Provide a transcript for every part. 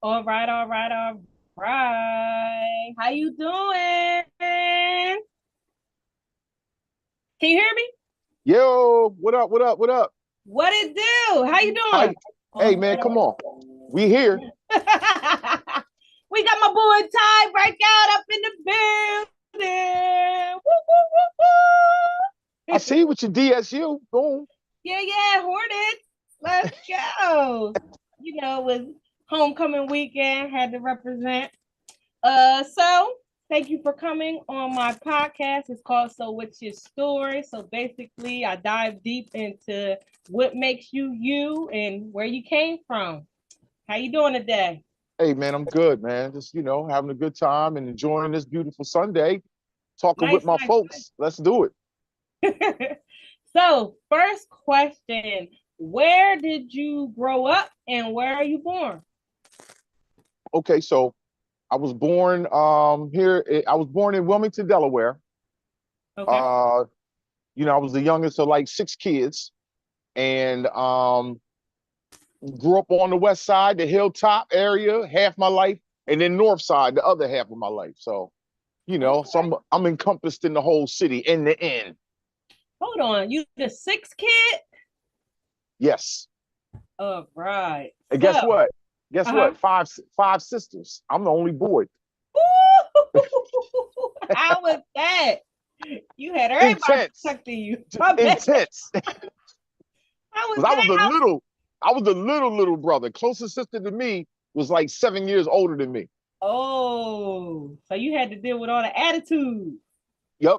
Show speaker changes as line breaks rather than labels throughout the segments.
All right, all right, all right. How you doing? Can you hear me?
Yo, what up? What up? What up?
What it do? How you
How
doing?
you? Hey man, come on. We here.
We got my boy Ty Breakout up in the building. Woo, woo, woo,
I
woo.
see what your DSU. Boom.
Yeah, yeah, Hornets. Let's go. It was homecoming weekend, had to represent. So thank you for coming on my podcast. It's called So What's Your Story? So basically, I dive deep into what makes you you and where you came from. How you doing today?
Hey man, I'm good, man. Just having a good time and enjoying this beautiful Sunday. Talking with
Nice,
my
nice.
folks. Let's do it.
So, first question, where did you grow up and where are you born?
Okay, so I was born here. I was born in Wilmington, Delaware.
Okay.
Uh, I was the youngest of like six kids, and grew up on the west side, the hilltop area, half my life, and then north side, the other half of my life. So so
Okay.
I'm encompassed in the whole city in the end.
Hold on. You the sixth kid?
Yes.
All right.
And guess
So,
what? Guess
uh-huh.
what? Five sisters. I'm the only boy.
How was that? You had everybody
Intense.
protecting you. I bet.
Intense.
How was
Because I was
that?
the little brother. Closest sister to me was like 7 years older than me.
Oh, so you had to deal with all the attitude.
Yep.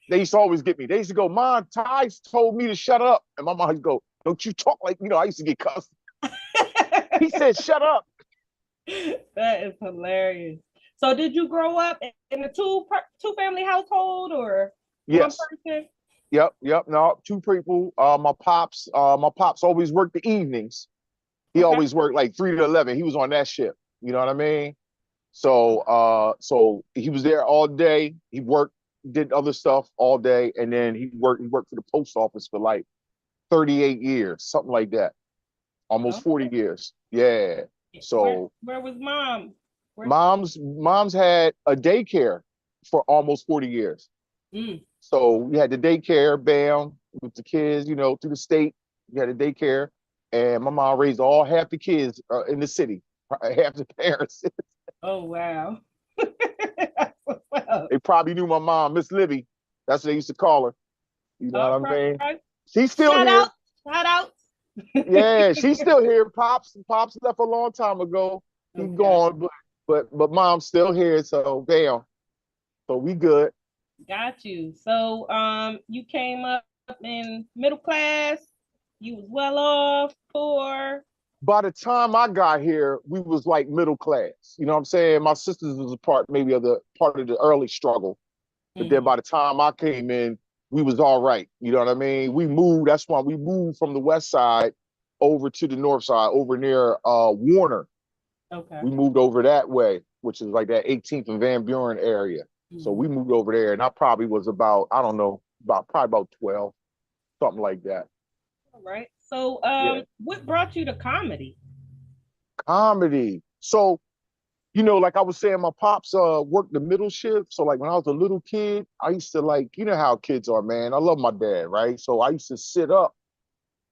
They used to always get me. They used to go, Mom, Ty told me to shut up. And my mom would go, don't you talk like, I used to get cussed. He said, shut up.
That is hilarious. So, did you grow up in a two family household or one
Yes.
person?
Yep. No, two people. My pops always worked the evenings. He
Okay.
always worked like 3 to 11. He was on that shift. You know what I mean? So he was there all day. He worked, did other stuff all day, and then he worked for the post office for like 38 years, something like that. Almost 40
Okay.
years. Yeah.
Where
So
Where was mom? Where she?
mom's had a daycare for almost 40 years.
Mm.
So we had the daycare, bam, with the kids, through the state. We had a daycare, and my mom raised all half the kids in the city, half the parents.
Oh wow. That's what's up.
They probably knew my mom, Miss Libby. That's what they used to call her. You know what
All
I mean?
right.
She's still
Shout out.
here.
Shout out.
Yeah, she's still here. Pops left a long time ago. He
Okay.
gone, but mom's still here. So bam. So we good.
Got you. So you came up in middle class. You was well off, poor.
By the time I got here, we was like middle class. You know what I'm saying? My sisters was a part maybe of the part of the early struggle. But then
Mhm.
by the time I came in, we was all right. You know what I mean? We moved. That's why we moved from the west side over to the north side, over near Warner.
Okay.
We moved over that way, which is like that 18th and Van Buren area. So
Mhm.
we moved over there, and I probably was about, I don't know, probably about 12, something like that.
All right. So
Yeah.
what brought you to comedy?
Comedy. So like I was saying, my pops worked the middle shift. So like when I was a little kid, I used to like, how kids are, man. I love my dad, right? So I used to sit up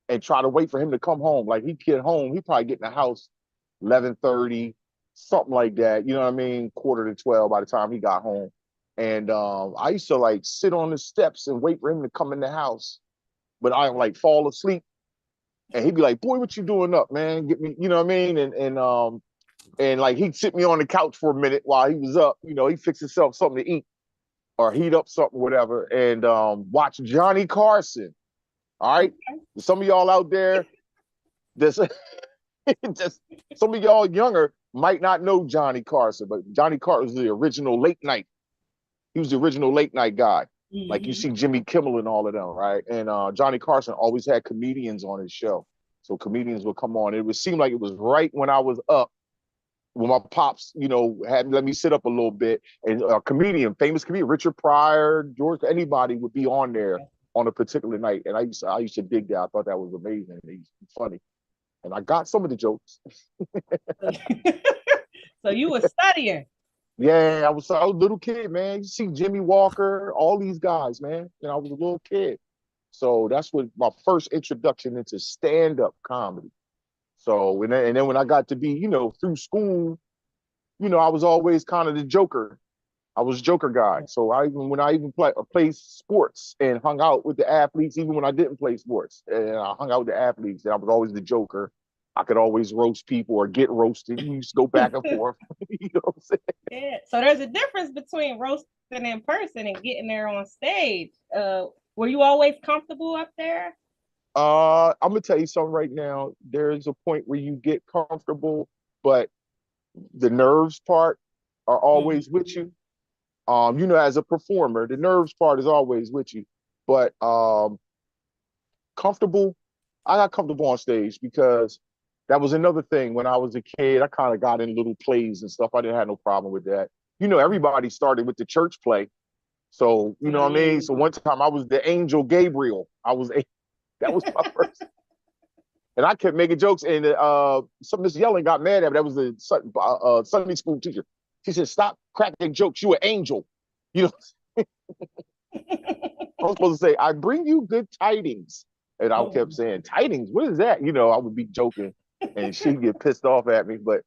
and try to wait for him to come home. Like he'd get home, he'd probably get in the house 11:30, something like that. You know what I mean? Quarter to 12 by the time he got home. And I used to like sit on the steps and wait for him to come in the house. But I like fall asleep. And he'd be like, boy, what you doing up, man? Get me, you know what I mean? And like he'd sit me on the couch for a minute while he was up. He'd fix himself something to eat or heat up something, whatever, and watch Johnny Carson. All right. Some of y'all out there, this just some of y'all younger might not know Johnny Carson, but Johnny Carson was the original late night. He was the original late night guy. Like you
Mm-hmm.
see Jimmy Kimmel and all of them, right? And Johnny Carson always had comedians on his show. So comedians would come on. It would seem like it was right when I was up when my pops, had let me sit up a little bit, and a comedian, famous comedian, Richard Pryor, George, anybody would be on there on a particular night, and I used to dig that. I thought that was amazing. He's funny. and I got some of the jokes.
So you were studying.
Yeah, I was a little kid, man. You see Jimmy Walker, all these guys, man. And I was a little kid. So that's what my first introduction into stand-up comedy. So and then when I got to be, through school, I was always kind of the joker. I was Joker guy. So when I even played sports and hung out with the athletes, even when I didn't play sports, and I hung out with the athletes, and I was always the Joker. I could always roast people or get roasted. We used to go back and forth. You know what I'm saying?
Yeah. So there's a difference between roasting in person and getting there on stage. Were you always comfortable up there?
I'm gonna tell you something right now. There's a point where you get comfortable, but the nerves part are always with you. As a performer, the nerves part is always with you. But comfortable, I got comfortable on stage because that was another thing. When I was a kid, I kind of got in little plays and stuff. I didn't have no problem with that. Everybody started with the church play. So, you know what I mean? So one time I was the angel Gabriel. That was my first. And I kept making jokes, and some Miss Yellen got mad at me. That was the Sunday school teacher. She said, "Stop cracking jokes. You an angel." You know, I was supposed to say, "I bring you good tidings," and I kept saying, "Tidings? What is that?" I would be joking, and she'd get pissed off at me. But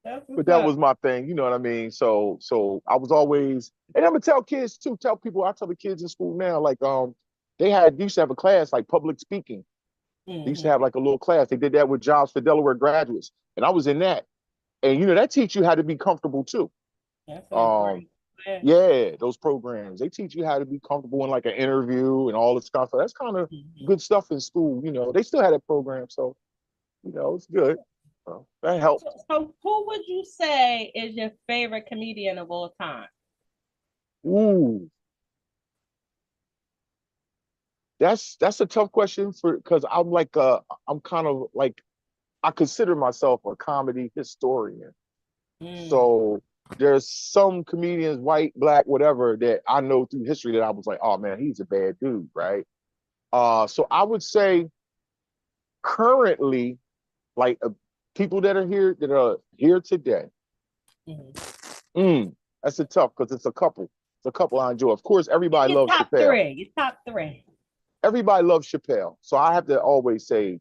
that was my thing. You know what I mean? So I was always, and I'm gonna tell kids too. Tell people. I tell the kids in school now, like they used to have a class like public speaking. They used to have like a little class. They did that with jobs for Delaware graduates, and I was in that. And that teach you how to be comfortable too.
That's important.
Yeah, those programs they teach you how to be comfortable in like an interview and all this stuff. So that's kind of good stuff in school. They still had that program, so it's good. That helped.
So who would you say is your favorite comedian of all time?
Ooh, that's a tough question because I'm kind of like I consider myself a comedy historian. So there's some comedians, white, black, whatever, that I know through history that I was like, oh man, he's a bad dude, right? So I would say currently, like people that are here today. That's a tough because it's a couple. It's a couple I enjoy. Of course, everybody loves Chappelle.
Your top three.
Everybody loves Chappelle, so I have to always say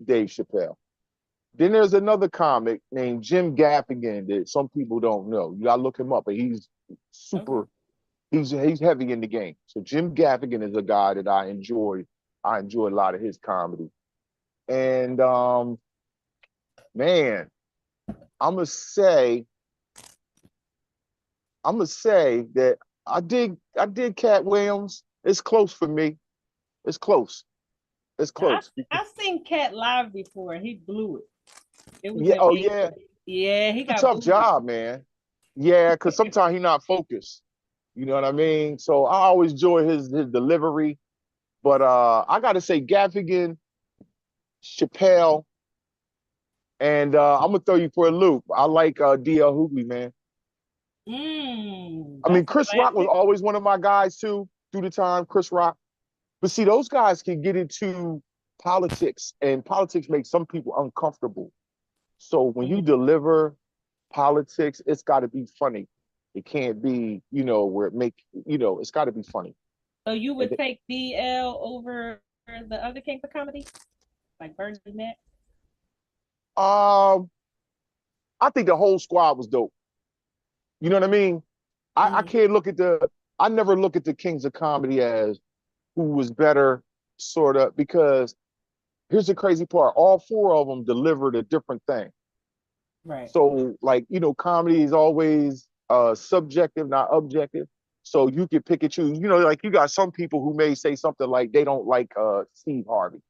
Dave Chappelle. Then there's another comic named Jim Gaffigan that some people don't know. You gotta look him up, but he's super. He's heavy in the game. So Jim Gaffigan is a guy that I enjoy. I enjoy a lot of his comedy. And man, I'm gonna say that I did Cat Williams. It's close for me. It's close. It's close.
I've seen Cat live before, and he blew it. It was
Yeah. Oh yeah.
Yeah, he
It's a
got
tough job, man. Yeah, because sometimes he's not focused. You know what I mean? So I always enjoy his delivery. But I gotta say Gaffigan, Chappelle, and I'm gonna throw you for a loop. I like DL Hughley, man. I mean, Chris Rock was always one of my guys too through the time. Chris Rock. But see, those guys can get into politics, and politics makes some people uncomfortable. So when you deliver politics, it's got to be funny. It can't be, where it's got to be funny.
So you would take DL over the other Kings of Comedy, like Bernie Mac?
I think the whole squad was dope. You know what I mean? I can't look at I never look at the Kings of Comedy as who was better, sort of, because here's the crazy part. All four of them delivered a different thing.
Right.
So, like, comedy is always subjective, not objective. So you can pick and choose. Like you got some people who may say something like they don't like Steve Harvey.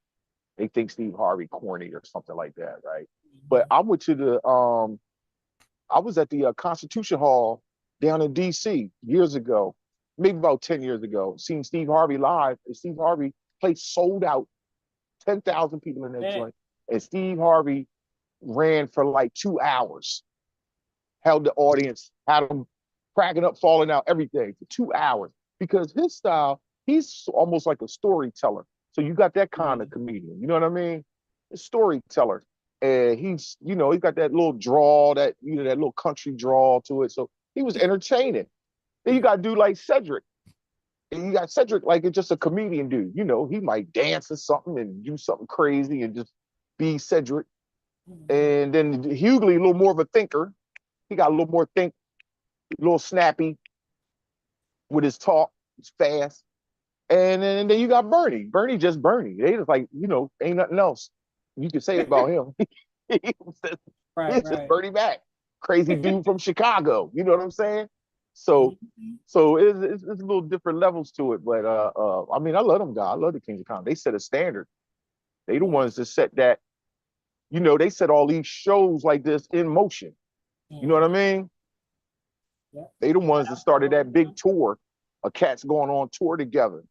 They think Steve Harvey corny or something like that, right? But I went to I was at the Constitution Hall down in D.C. years ago, maybe about 10 years ago, seen Steve Harvey live. And Steve Harvey place sold out, 10,000 people in that joint. And Steve Harvey ran for like 2 hours, held the audience, had them cracking up, falling out, everything for 2 hours. Because his style, he's almost like a storyteller. So you got that kind of comedian. You know what I mean? a storyteller. And he's, he got that little drawl, that little country drawl to it. So he was entertaining. Then you got a dude like Cedric. And you got Cedric like it's just a comedian dude. He might dance or something and do something crazy and just be Cedric. And then Hughley, a little more of a thinker. He got a little more a little snappy with his talk. He's fast. And then you got Bernie. Bernie just Bernie. They just like, ain't nothing else you can say about him. He's just Bernie Mac. Crazy dude from Chicago. You know what I'm saying? So it's a little different levels to it. But I mean, I love them guys. I love the Kings of Comedy. They set a standard. They the ones that set that, they set all these shows like this in motion. You know what I mean? They the ones that started that big tour of cats going on tour together.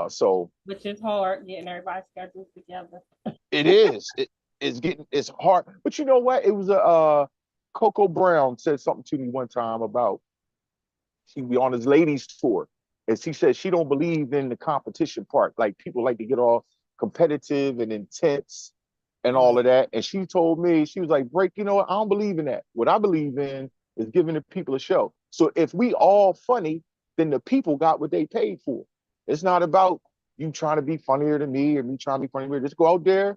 So
which is hard getting everybody's schedules together.
It is. It's hard. But you know what? It was Coco Brown said something to me one time about she be on his ladies tour. And she said she don't believe in the competition part. Like people like to get all competitive and intense and all of that. And she told me, she was like, Break, you know what? I don't believe in that. What I believe in is giving the people a show. So if we all funny, then the people got what they paid for. It's not about you trying to be funnier than me or me trying to be funnier. Just go out there,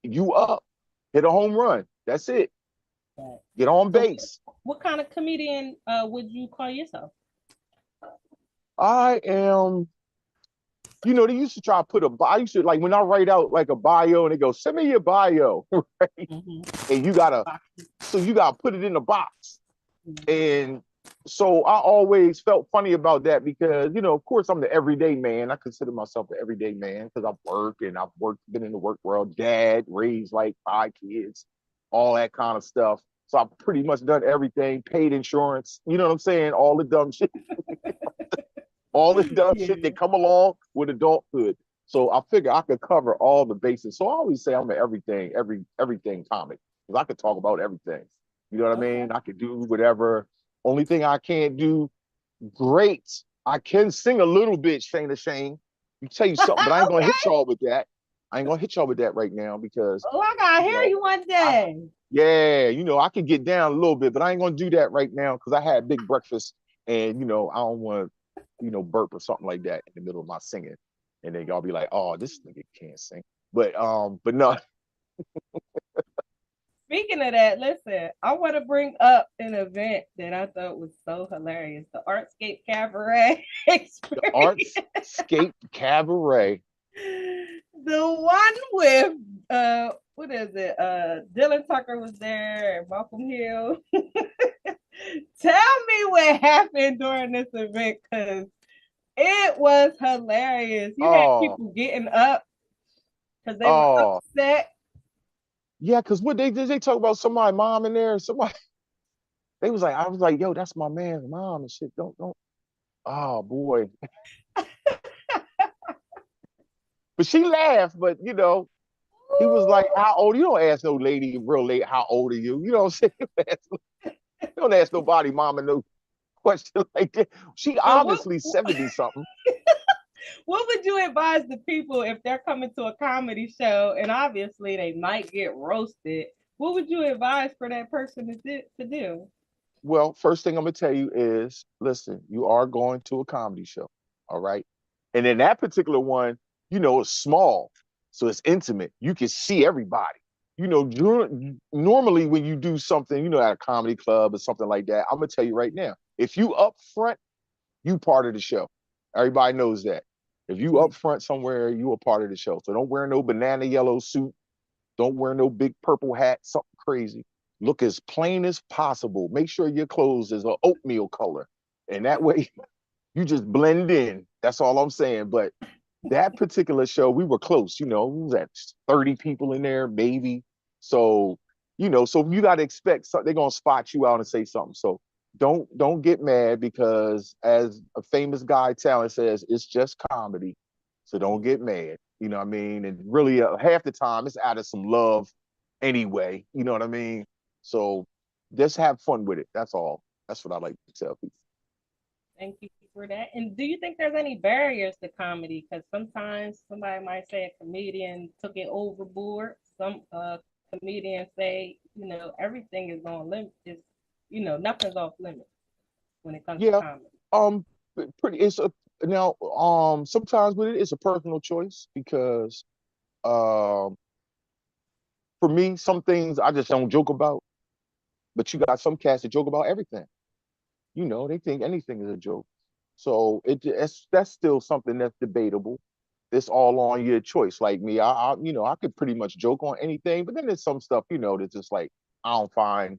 you up, hit a home run. That's it. Get on base.
What kind of comedian would you call yourself?
I am, they used to try to put I used to, like when I write out like a bio and they go, send me your bio, right? And you gotta put it in a box. And so I always felt funny about that because, of course I'm the everyday man. I consider myself the everyday man because been in the work world, dad, raised like 5 kids, all that kind of stuff. So I've pretty much done everything, paid insurance, you know what I'm saying? All the dumb shit. All the dumb shit that come along with adulthood. So I figure I could cover all the bases. So I always say I'm an everything comic because I could talk about everything. You know what I mean? I could do whatever. Only thing I can't do great. I can sing a little bit, Shayna Shane. You tell you something, but I ain't gonna hit y'all with that. I ain't gonna hit y'all with that right now because
I gotta hear you one day.
I can get down a little bit, but I ain't gonna do that right now because I had big breakfast and I don't want to, burp or something like that in the middle of my singing. And then y'all be like, oh, this nigga can't sing. But no.
Speaking of that, listen, I want to bring up an event that I thought was so hilarious. The Artscape Cabaret experience.
The Artscape Cabaret.
The one with what is it? Dylan Tucker was there and Malcolm Hill. Tell me what happened during this event because it was hilarious. You had people getting up because they were upset.
Yeah, because what they did, they talk about somebody mom in there. Somebody, I was like, yo, that's my man's mom and shit. Don't. Oh boy. But she laughed, but he was like, how old? You don't ask no lady real late, how old are you? You know what I'm saying? You don't ask nobody mama no question like that. She obviously 70 something.
What would you advise the people if they're coming to a comedy show and obviously they might get roasted? What would you advise for that person to do?
Well, first thing I'm going to tell you is, listen, you are going to a comedy show, all right? And in that particular one, it's small, so it's intimate. You can see everybody. Normally when you do something, at a comedy club or something like that, I'm going to tell you right now, if you up front, you part of the show. Everybody knows that. If you up front somewhere, you a part of the show. So don't wear no banana yellow suit. Don't wear no big purple hat, something crazy. Look as plain as possible. Make sure your clothes is an oatmeal color. And that way you just blend in. That's all I'm saying. But that particular show, we were close, we was at 30 people in there, maybe. So, so you got to expect something. They're going to spot you out and say something. So don't get mad because as a famous guy talent says, it's just comedy. So don't get mad. You know what I mean? And really half the time it's out of some love anyway. You know what I mean? So just have fun with it. That's all. That's what I like to tell people.
Thank you for that. And do you think there's any barriers to comedy? Because sometimes somebody might say a comedian took it overboard. Some comedians say, everything is on limit. Is nothing's off limits when it comes to
Yeah.
comedy.
Um, pretty. It's a now. Sometimes with it, it's a personal choice because um, for me, some things I just don't joke about. But you got some cats that joke about everything. They think anything is a joke. So that's still something that's debatable. It's all on your choice. Like me, I could pretty much joke on anything, but then there's some stuff, that's just like I don't find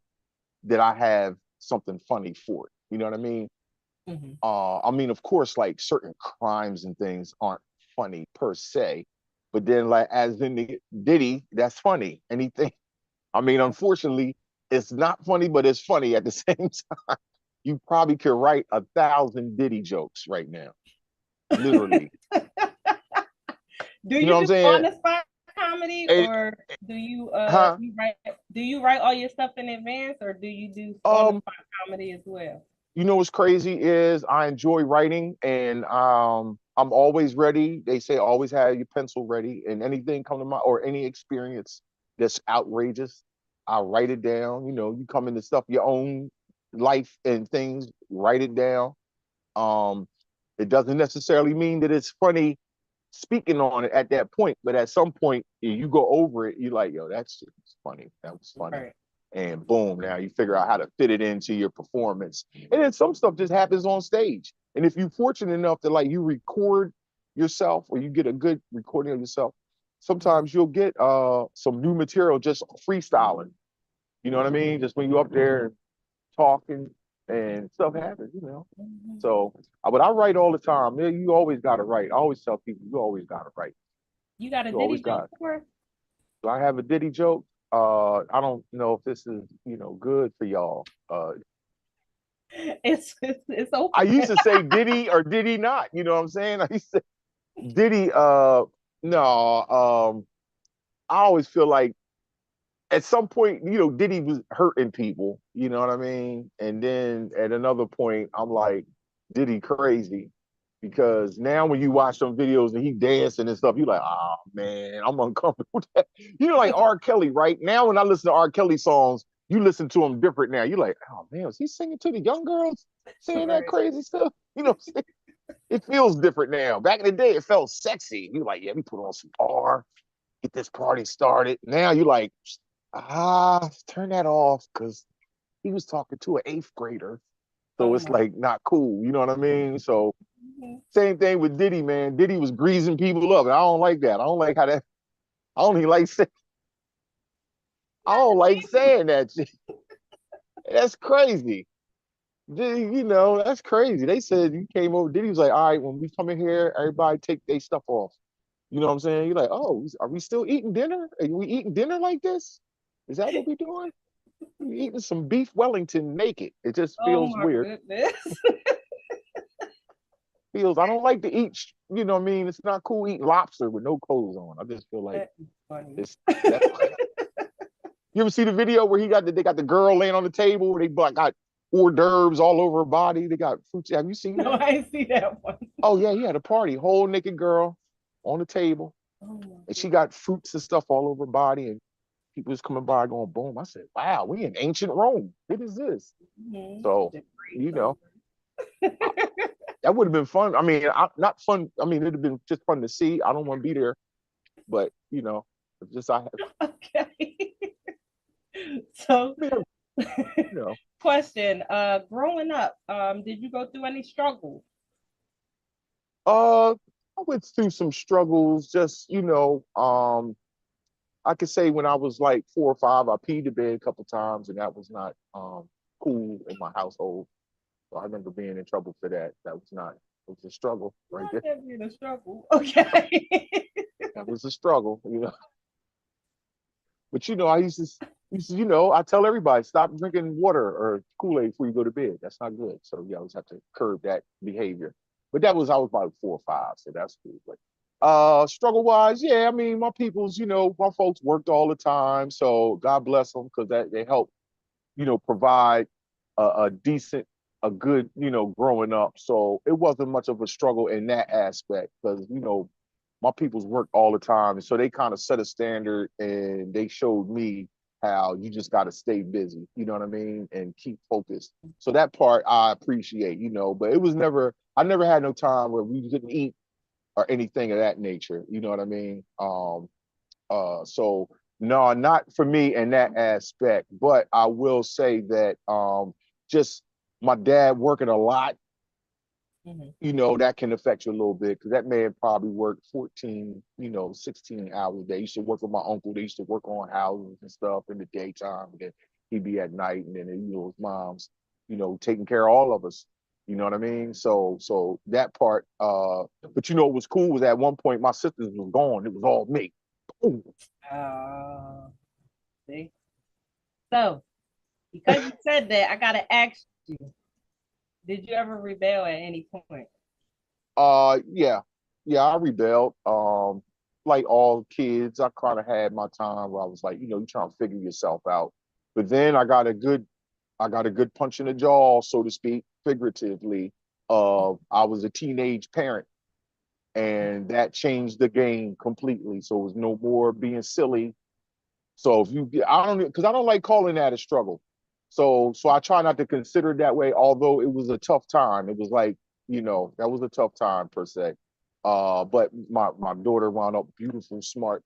that I have something funny for it. You know what I mean?
Mm-hmm.
I mean, of course, like certain crimes and things aren't funny per se, but then like as in the Diddy, that's funny. Anything. I mean, unfortunately, it's not funny, but it's funny at the same time. You probably could write 1,000 Diddy jokes right now, literally.
Do
You know
you
what I'm
do on
saying?
the spot comedy,
And,
or do you
huh?
write all your stuff in advance, or do you do on the
Um,
spot comedy as well?
what's crazy is I enjoy writing, and I'm always ready. They say always have your pencil ready, and anything come to mind or any experience that's outrageous, I write it down. You come into stuff your own life and things, write it down. Um, it doesn't necessarily mean that it's funny speaking on it at that point, but at some point you go over it, you're like, yo, that's funny. That was funny.
Right.
And boom, now you figure out how to fit it into your performance. And then some stuff just happens on stage. And if you're fortunate enough to like you record yourself or you get a good recording of yourself, sometimes you'll get some new material just freestyling. You know what I mean? Just when you're up there talking and stuff happens.
Mm-hmm.
So, but I write all the time. Yeah, you always got to write. I always tell people, you always got to write.
You got a
You always
Diddy
got.
joke for us?
Do I have a Diddy joke? I don't know if this is, good for y'all.
It's
I
open.
used to say Diddy or Diddy not. You know what I'm saying? I used to Diddy. No. I always feel like at some point, Diddy was hurting people, you know what I mean? And then at another point, I'm like, Diddy crazy. Because now when you watch some videos and he dancing and stuff, you're like, oh man, I'm uncomfortable with that. Like R. Kelly, right? Now when I listen to R. Kelly songs, you listen to him different now. You're like, oh man, is he singing to the young girls saying that
Right.
crazy stuff? It feels different now. Back in the day, it felt sexy. You're like, yeah, we put on some R, get this party started. Now you're like, turn that off because he was talking to an eighth grader. So
Oh
it's
my.
like not cool. You know what I mean? So
Mhm.
same thing with Diddy, man. Diddy was greasing people up. And I don't like that. I don't like how that I don't even like say, I don't like saying that shit. That's crazy. That's crazy. They said you came over. Diddy was like, all right, when we come in here, everybody take their stuff off. You know what I'm saying? You're like, oh, are we still eating dinner? Are we eating dinner like this? Is that what we're doing? We're eating some beef Wellington naked. It just
Oh
feels
my
weird.
goodness.
I don't like to eat, you know what I mean? It's not cool eating lobster with no clothes on. I just feel like
That is funny.
it's that's you ever see the video where they got the girl laying on the table, they got hors d'oeuvres all over her body, they got fruits. Have you seen
No,
that?
I didn't see that one.
Oh yeah, he had a party, whole naked girl on the table,
Oh my
and she
goodness.
got fruits and stuff all over her body, and people was coming by going boom. I said, wow, we in ancient Rome. What is this?
Mhm.
So,
The Greek
you know,
over.
I, that would have been fun. I mean, not fun. I mean, it'd have been just fun to see. I don't want to be there, but it's just
Okay. So,
mean, you know,
question, growing up, did you go through any struggles?
I went through some struggles. Just I could say when I was like 4 or 5, I peed the bed a couple times, and that was not cool in my household. So I remember being in trouble for that. That was not. It was a struggle right
Not
there.
that being a struggle. Okay.
That was a struggle. But I I tell everybody stop drinking water or Kool-Aid before you go to bed. That's not good. So you always have to curb that behavior. But I was about 4 or 5, so that's cool. But struggle wise, yeah, I mean my people's, my folks worked all the time. So God bless them because that they help, provide a decent a good, growing up. So it wasn't much of a struggle in that aspect because, my people's work all the time. So they kind of set a standard and they showed me how you just got to stay busy, you know what I mean? And keep focused. So that part I appreciate, but it was I never had no time where we couldn't eat or anything of that nature. You know what I mean? So no, not for me in that aspect, but I will say that just my dad working a lot, that can affect you a little bit because that man probably worked 14, 16 hours a day. He used to work with my uncle. They used to work on houses and stuff in the daytime. And then he'd be at night, and then his mom's, taking care of all of us. You know what I mean? So that part. But what was cool was at one point my sisters was gone. It was all me. Ooh.
See? So, because you said that, I gotta ask you: did you ever rebel at any point?
Yeah, I rebelled. Like all kids, I kind of had my time where I was like, you trying to figure yourself out. But then I got a good punch in the jaw, so to speak, figuratively. I was a teenage parent, and that changed the game completely. So it was no more being silly. So I don't, because I don't like calling that a struggle. So I try not to consider it that way. Although it was a tough time. It was like, that was a tough time per se. But my daughter wound up beautiful, smart,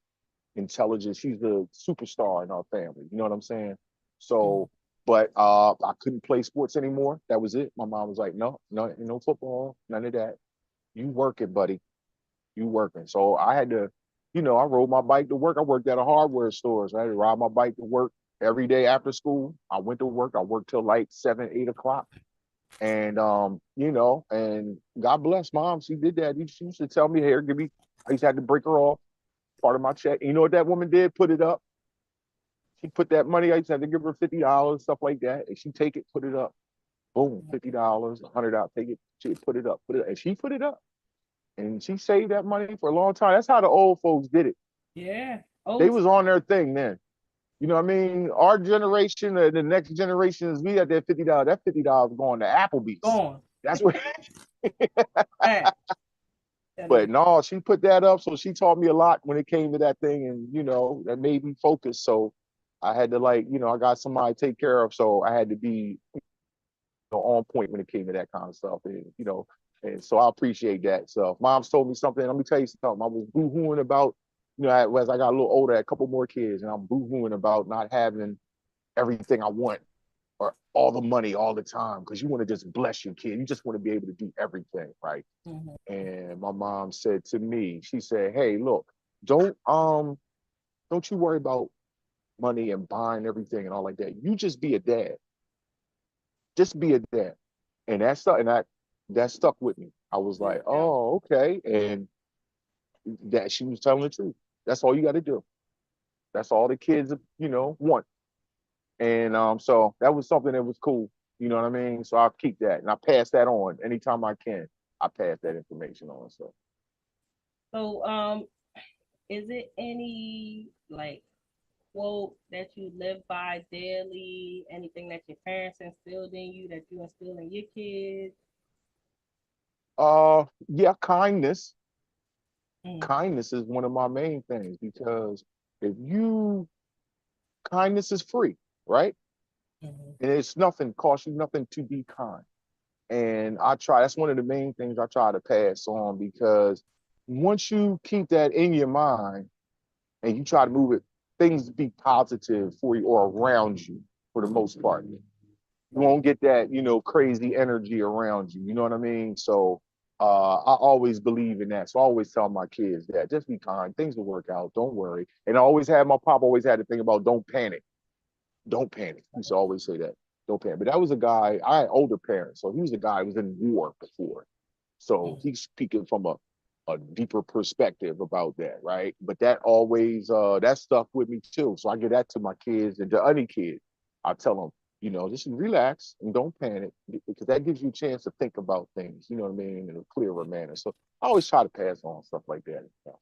intelligent. She's a superstar in our family. You know what I'm saying? So, but I couldn't play sports anymore. That was it. My mom was like, no, no football, none of that. You working, buddy. You working. So I had to, I rode my bike to work. I worked at a hardware store. So I had to ride my bike to work every day after school. I went to work. I worked till like 7, 8 o'clock. And and God bless mom. She did that. She used to tell me, here, give me, I used to have to break her off part of my check. You know what that woman did? Put it up. She put that money, I used to have to give her $50, stuff like that. And she take it, put it up. Boom, $50, $100, take it. She put it up. And she put it up. And she saved that money for a long time. That's how the old folks did it.
Yeah.
They was on their thing then. You know what I mean? Our generation, the next generation is we at that $50. That $50 going to Applebee's.
Gone.
That's what.
Hey.
But no, she put that up, so she taught me a lot when it came to that thing, and that made me focus. So I had to I got somebody to take care of, so I had to be on point when it came to that kind of stuff, and so I appreciate that. So mom's told me something. Let me tell you something. I was boo-hooing about, as I got a little older, I had a couple more kids, and I'm boo-hooing about not having everything I want or all the money all the time because you want to just bless your kid. You just want to be able to do everything, right? And my mom said to me, she said, "Hey, look, don't you worry about money and buying everything and all like that. You just be a dad. Just be a dad." And that stuck with me. I was like, "Oh, okay." And that she was telling the truth. That's all you got to do. That's all the kids, want. And so that was something that was cool. You know what I mean? So I'll keep that and I pass that on anytime I can. I pass that information on.
So is it any like quote that you live by daily? Anything that your parents instilled in you that you instill in your kids?
Yeah, kindness.
Mm.
Kindness is one of my main things because if you kindness is free, right? And it's nothing, costs you nothing to be kind. And that's one of the main things I try to pass on because once you keep that in your mind and you try to move it, things be positive for you or around you for the most part. You won't get that, crazy energy around you. You know what I mean? So I always believe in that. So I always tell my kids that just be kind, things will work out. Don't worry. And I always had my pop always had to think about don't panic. Don't panic. He used to always say that. Don't panic. But that was a guy, I had older parents. So he was a guy who was in war before. So he's speaking from a deeper perspective about that, right? But that always that stuck with me too. So I give that to my kids and to any kid. I tell them, just relax and don't panic because that gives you a chance to think about things, you know what I mean, in a clearer manner. So I always try to pass on stuff like that.
So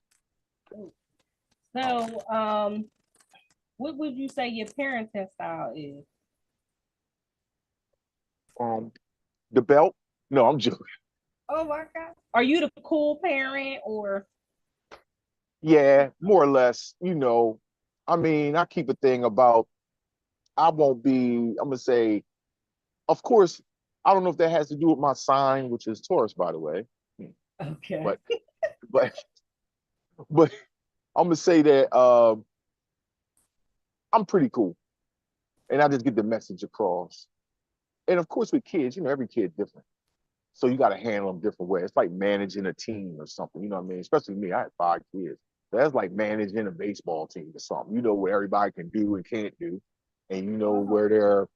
what would you say your parenting style is?
Um, The belt? No, I'm joking.
Oh my God. Are you the cool parent or
Yeah, more or less. I mean, I keep a thing about I won't be. I'm gonna say, of course. I don't know if that has to do with my sign, which is Taurus, by the way. Hmm.
okay?
But but but I'm gonna say that I'm pretty cool, and I just get the message across. And of course, with kids, every kid different. So you got to handle them different ways. It's like managing a team or something. You know what I mean? Especially me, I had 5 kids. That's like managing a baseball team or something. You know what everybody can do and can't do, and you know
Oh,
where their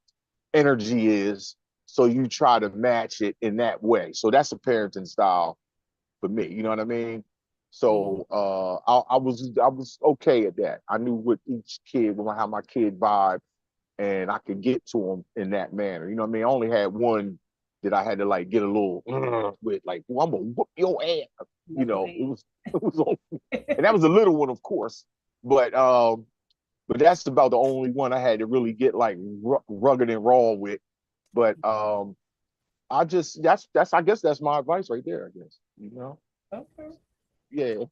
energy is. So you try to match it in that way. So that's a parenting style for me. You know what I mean?
yeah.
So I was okay at that. I knew what each kid, how my kid vibe, and I could get to them in that manner. You know what I mean? I only had one that I had to like get a little with, like, well, I'm gonna whoop your ass. It
Motivate.
was it was only, and that was a little one, of course. But that's about the only one I had to really get like rugged and raw with. But I just that's I guess that's my advice right there. I guess
Okay.
yeah.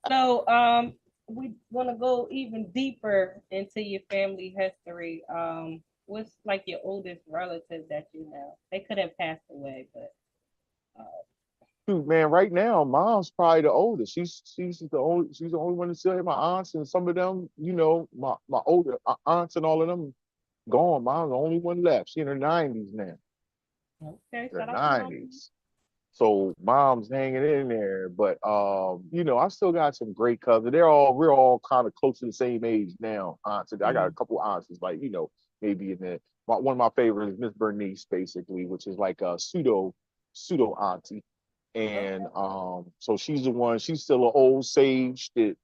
So, we want to go even deeper into your family history. What's like your oldest relative that you know? They could have passed away, but
Shoot, man, right now, mom's probably the oldest. She's the only one to still have my aunts, and some of them, my older aunts and all of them gone. Mom's the only one left. She in her 90s now.
okay,
Her
shout out to mom.
90s. So mom's hanging in there. But I still got some great cousins. We're all kind of close to the same age now. Aunts. I got a
Mm.
couple aunts that's like, maybe in the one of my favorites is Miss Bernice, basically, which is like a pseudo auntie. And
Okay.
so she's the one, she's still an old sage that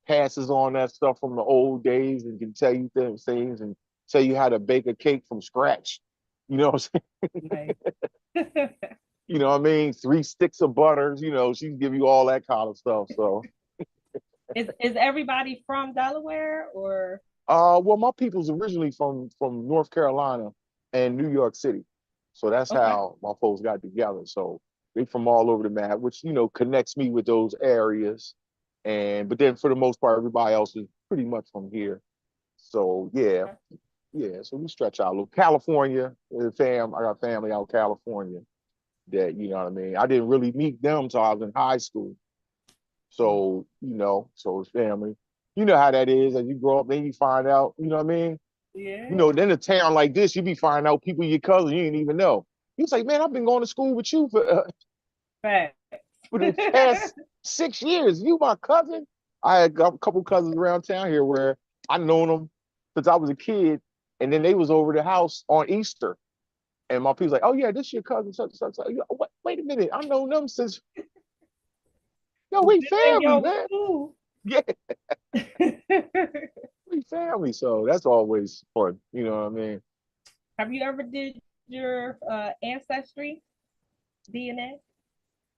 passes on that stuff from the old days and can tell you things and tell you how to bake a cake from scratch. You know what I'm
Nice.
You know what I mean? 3 sticks of butter, she can give you all that kind of stuff. So
Is everybody from Delaware or
well, my people's originally from North Carolina and New York City. So that's
okay?
how my folks got together. So they from all over the map, which connects me with those areas. But then for the most part, everybody else is pretty much from here. So yeah, yeah. So we stretch out a little. California, I got family out in California that you know what I mean. I didn't really meet them until I was in high school.
Mm.
So it's family. You know how that is as you grow up, then you find out, you know what I mean?
Yeah.
Then a town like this, you be finding out people your cousin you didn't even know. You say, man, I've been going to school with you
Fact.
for the past 6 years. You my cousin. I had a couple cousins around town here where I known them since I was a kid, and then they was over the house on Easter, and my people's like, oh yeah, this your cousin, such such. Such. Wait a minute, I known them since we
Didn't they
family,
go to
man.
school?
Yeah, we family. So that's always fun. You know what I mean?
Have you ever did your ancestry DNA?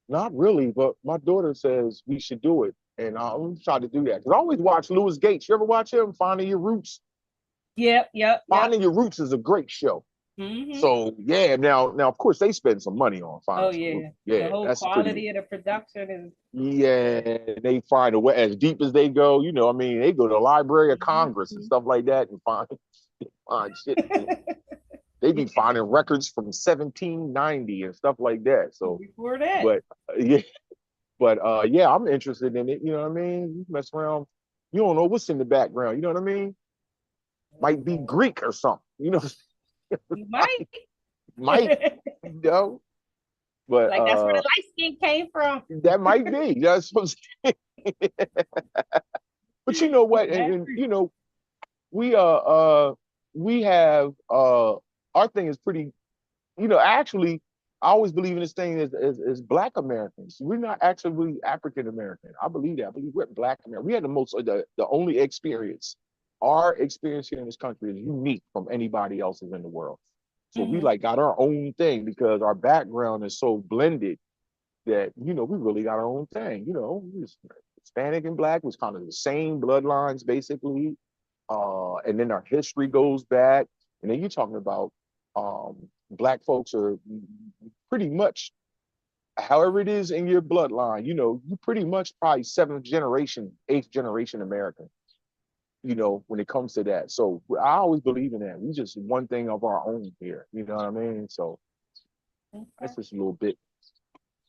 Not really, but my daughter says we should do it, and I'm trying to do that because I always watch Louis Gates. You ever watch him? Finding Your Roots.
Yep, yep, yep.
Finding Your Roots is a great show.
Hmm.
So yeah, now of course they spend some money on
Oh
Finding Some Roots.
yeah, the
Yeah,
whole
that's pretty.
quality of the production is
Yeah,
good.
they find a way as deep as they go. I mean, they go to the Library of Congress and
Mhm.
stuff like that and find shit. They be
Yeah,
finding records from 1790 and stuff like that. So,
before that.
but yeah, yeah, I'm interested in it. You know what I mean? You mess around, you don't know what's in the background. You know what I mean? Might be
Mhm.
Greek or something.
You might.
Might, you know, but
Like that's where the light skin came from.
that might be. That's what I'm saying. But you know what? And we we have our thing is pretty. Actually, I always believe in this thing as Black Americans. We're not actually African American. I believe that. I believe we're Black American. We had the only experience. Our experience here in this country is unique from anybody else's in the world. So we
Hmm.
like got our own thing because our background is so blended that we really got our own thing. Hispanic and Black was kind of the same bloodlines basically, and then our history goes back, and then you're talking about Black folks are pretty much, however it is in your bloodline, you pretty much probably seventh generation, eighth generation American, when it comes to that. So I always believe in that. We just one thing of our own here. You know what I mean? So
Okay.
that's just a little bit.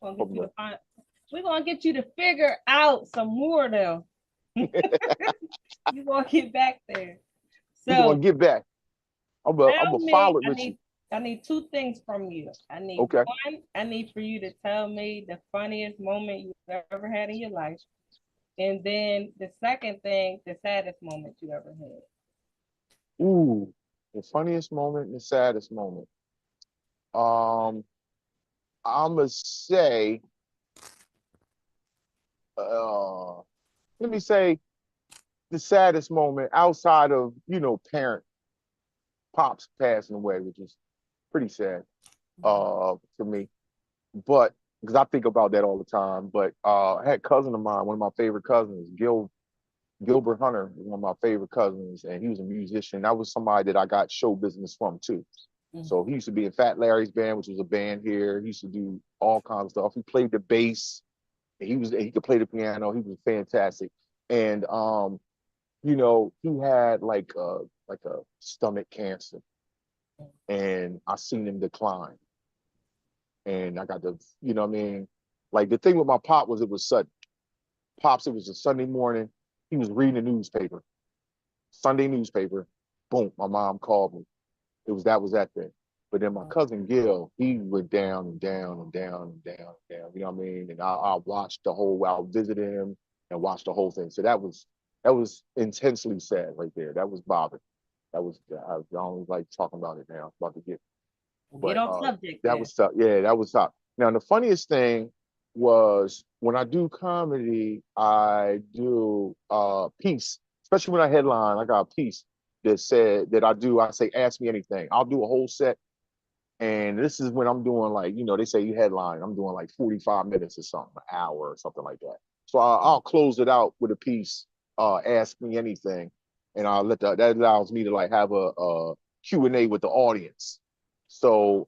We're gonna get you to figure out some more though. You're gonna get back there.
We're gonna
So
get back. I'm a
tell me,
follow it with you.
I need two things from you. I need
Okay.
one, I need for you to tell me the funniest moment you've ever had in your life. And then the second thing, the saddest moment you ever had.
Ooh, the funniest moment and the saddest moment. Um, I'ma say, uh, let me say the saddest moment outside of, parent pops passing away, which is pretty sad for me. But because I think about that all the time. But I had a cousin of mine, one of my favorite cousins, Gilbert Hunter, one of my favorite cousins, and he was a musician. That was somebody that I got show business from too. So he used to be in Fat Larry's band, which was a band here. He used to do all kinds of stuff. He played the bass. He could play the piano. He was fantastic. And he had like a stomach cancer, and I seen him decline. And I got to, what I mean? Like the thing with my pop was it was sudden. Pops, it was a Sunday morning. He was reading the newspaper, Sunday newspaper. Boom, my mom called me. That was that thing. But then my cousin Gil, he went down and down and down and down and down. You know what I mean? And I watched the whole. I visited him and watched the whole thing. So that was intensely sad right there. That was bothered. I don't like talking about it now. I'm about to get.
Get
But
off subject
that
there.
was tough. Yeah, that was tough. Now the funniest thing was when I do comedy, I do piece, especially when I headline. I got a piece that said that I say ask me anything. I'll do a whole set, and this is when I'm doing like, they say you headline. I'm doing like 45 minutes or something, an hour or something like that. So I'll close it out with a piece, ask me anything, and that allows me to like have a Q&A with the audience. So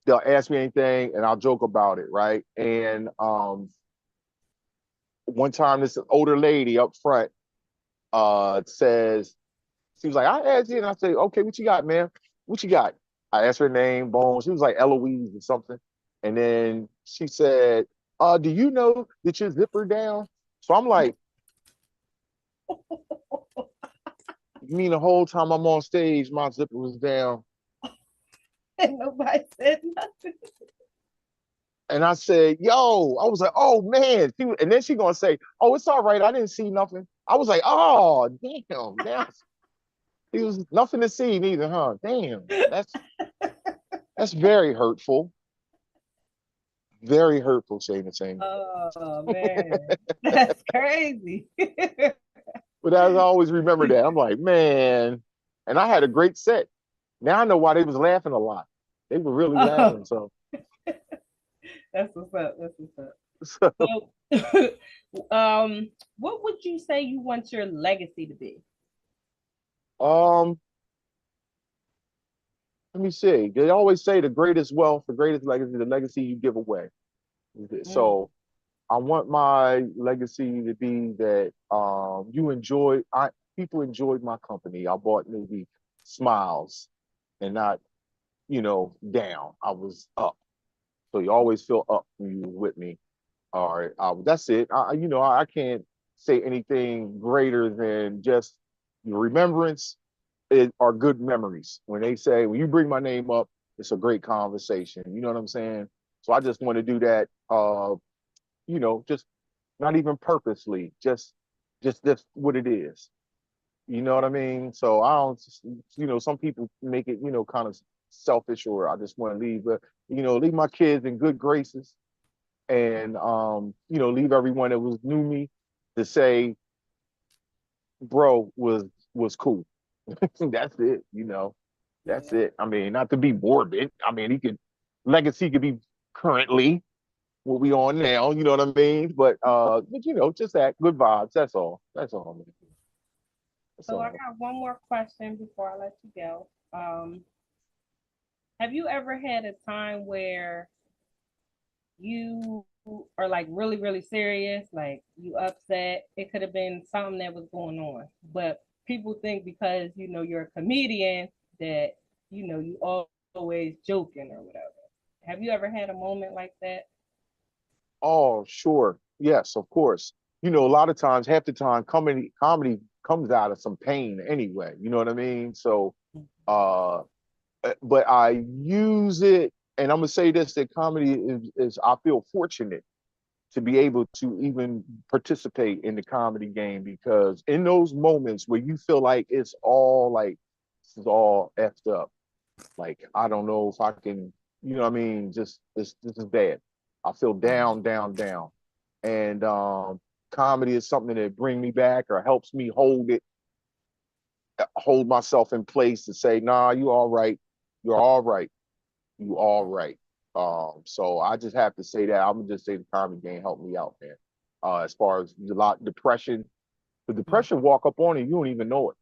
they'll ask me anything and I'll joke about it, right? And one time this older lady up front says, she was like, I asked you, and I say, okay, what you got, man? What you got? I asked her name, Bones. She was like Eloise or something. And then she said, do you know that your zipper down? So I'm like, you mean the whole time I'm on stage, my zipper was down?
And nobody said nothing.
And I said, yo, I was like, oh man. And then she gonna say, oh, it's all right. I didn't see nothing. I was like, oh, damn. It was nothing to see neither, huh? Damn. That's very hurtful. Very hurtful, Shane.
Oh man, that's crazy.
But I always remember that. I'm like, man. And I had a great set. Now I know why they was laughing a lot. They were really
Oh,
laughing. So,
that's what's up. That's what's up.
so
So, what would you say you want your legacy to be?
um, let me see. They always say the greatest wealth, the greatest legacy, the legacy you give away.
Mm,
So I want my legacy to be that people enjoyed my company. I bought maybe smiles and not, down. I was up. So you always feel up when you were with me. All right, that's it. I can't say anything greater than just your remembrance are good memories. When you bring my name up, it's a great conversation. You know what I'm saying? So I just want to do that. Just not even purposely, just what it is. You know what I mean? So I don't, some people make it, kind of selfish, or I just want to leave, but leave my kids in good graces, and leave everyone that was knew me to say, bro was cool. That's it. That's
yeah.
it. I mean, not to be morbid. I mean, legacy could be currently what we on now. You know what I mean? But just that good vibes. That's all. That's all, man. That's
So I
all.
got one more question before I let you go. Have you ever had a time where you are like really, really serious, like you upset? It could have been something that was going on, but people think because you're a comedian that you always joking or whatever. Have you ever had a moment like that?
Oh, sure. Yes, of course. A lot of times, half the time, comedy comes out of some pain anyway. You know what I mean? So, uh, but I use it, and I'm gonna say this: that comedy is I feel fortunate to be able to even participate in the comedy game because in those moments where you feel like it's all like this is all effed up, like I don't know if I can, what I mean, just this is bad. I feel
Mhm.
down, down, down. And comedy is something that bring me back or helps me hold myself in place to say, nah, you all right. You're all right. You all right. So I just have to say that. I'm gonna just say the comedy game helped me out, man. As far as a lot depression, the depression walk up on you, you don't even know it.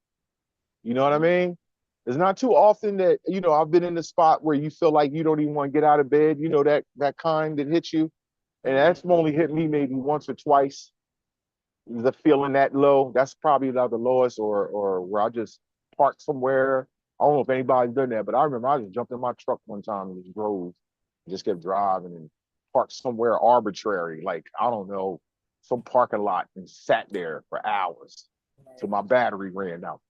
You know what I
Yeah.
mean? It's not too often that, I've been in the spot where you feel like you don't even want to get out of bed, that kind that hits you. And
Yeah.
that's only hit me maybe once or twice. The feeling that low, that's probably the lowest, or where I just parked somewhere. I don't know if anybody's done that, but I remember I just jumped in my truck one time and just drove, just kept driving and parked somewhere arbitrary, like I don't know, some parking lot and sat there for hours till my battery ran out.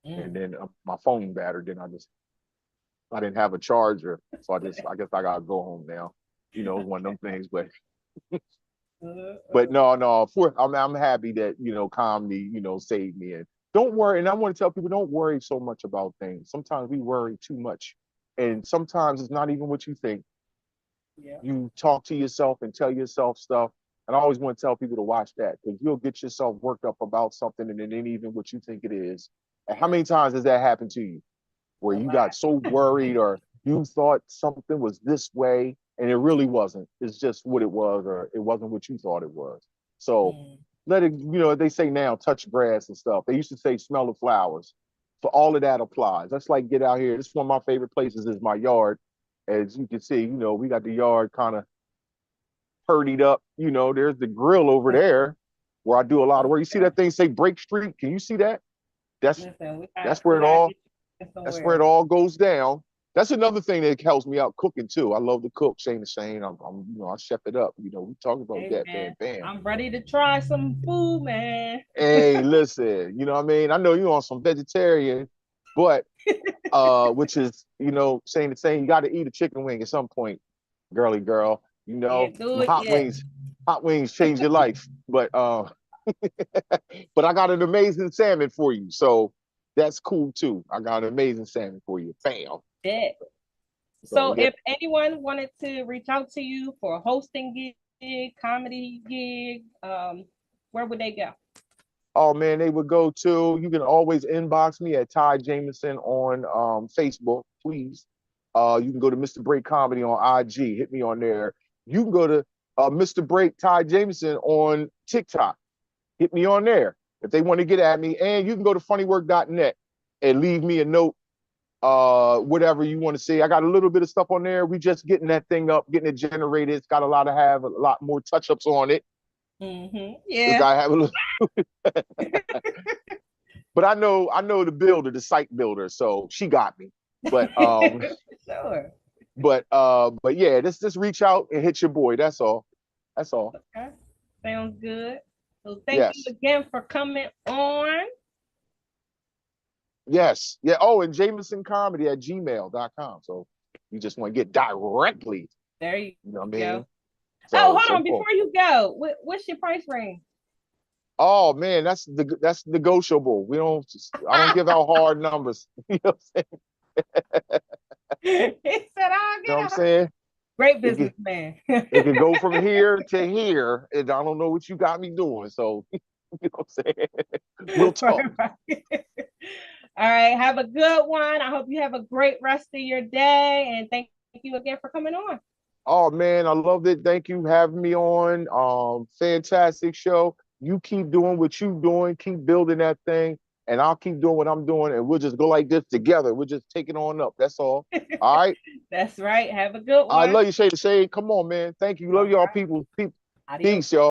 And
Mm.
then my phone battered. Then I didn't have a charger, so I guess I gotta go home now. One of them things. But
Uh,
no. I'm happy that comedy saved me. And don't worry. And I want to tell people, don't worry so much about things. Sometimes we worry too much, and sometimes it's not even what you think.
yeah.
You talk to yourself and tell yourself stuff. And I always want to tell people to watch that because you'll get yourself worked up about something and it ain't even what you think it is. And how
Yeah.
many times has that happened to you? Where
A
you
lot.
got so worried or you thought something was this way and it really wasn't. It's just what it was, or it wasn't what you thought it was. So
Mm.
let it, they say now touch grass and stuff. They used to say smell the flowers. So all of that applies. That's like get out here. This is one of my favorite places is my yard. As you can see, we got the yard kind of purdied up. There's the grill over there where I do a lot of work. You see
Okay.
that thing say Break Street? Can you see that? That's
Listen,
that's
we
where it
gotta
all
get you
that's where it
somewhere.
all goes down. That's another thing that helps me out cooking too. I love to cook, Shane to Shane. I chef it up. We talk about
Hey
that,
man,
bam, bam.
I'm ready to try some food, man.
Hey, listen, you know what I mean? I know you on some vegetarian, but which is, Shane to Shane, you got to eat a chicken wing at some point, girly girl.
Can't do
Them
it yet.
hot wings change your life. But but I got an amazing salmon for you. So that's cool too. I got an amazing salmon for you. Bam.
Yeah.
So
So
yeah.
if anyone wanted to reach out to you for a hosting gig, comedy gig, where would they go?
Oh man, they would go to. You can always inbox me at Ty Jameson on Facebook, please. You can go to Mr. Break Comedy on IG. Hit me on there. You can go to Mr. Break Ty Jameson on TikTok. Hit me on there if they want to get at me. And you can go to funnywork.net and leave me a note, whatever you want to say. I got a little bit of stuff on there. We just getting that thing up, getting it generated. It's got a lot more touch ups on it.
Mm-hmm.
Look,
Yeah.
I have a little, but I know the builder, the site builder, so she got me. But
Sure.
but yeah, just reach out and hit your boy. That's all. That's all.
Okay. Sounds good. So thank you
Yes.
again for coming on.
Yes. Yeah. Oh, and Jameson Comedy at gmail.com. So you just want to get directly,
There you
you know what I
go.
mean?
Oh, hold
So
on.
cool.
Before you go, what's your price range?
Oh man, that's negotiable. I don't give out hard numbers. You know what I'm saying?
He said, I'll
You know what I'm
get a
saying?
great
It can
businessman.
it can go from here to here, and I don't know what you got me doing. So you know what I'm saying? We'll talk.
All right. Have a good one. I hope you have a great rest of your day. And thank you again for coming on.
Oh man, I loved it. Thank you for having me on. Fantastic show. You keep doing what you doing. Keep building that thing. and I'll keep doing what I'm doing, and we'll just go like this together. We'll just take it on up. That's all. All right.
That's right. Have a good
I
one.
love you, Shay. Come on, man. Thank you.
All
Love y'all,
right.
people.
Adios.
Peace, y'all.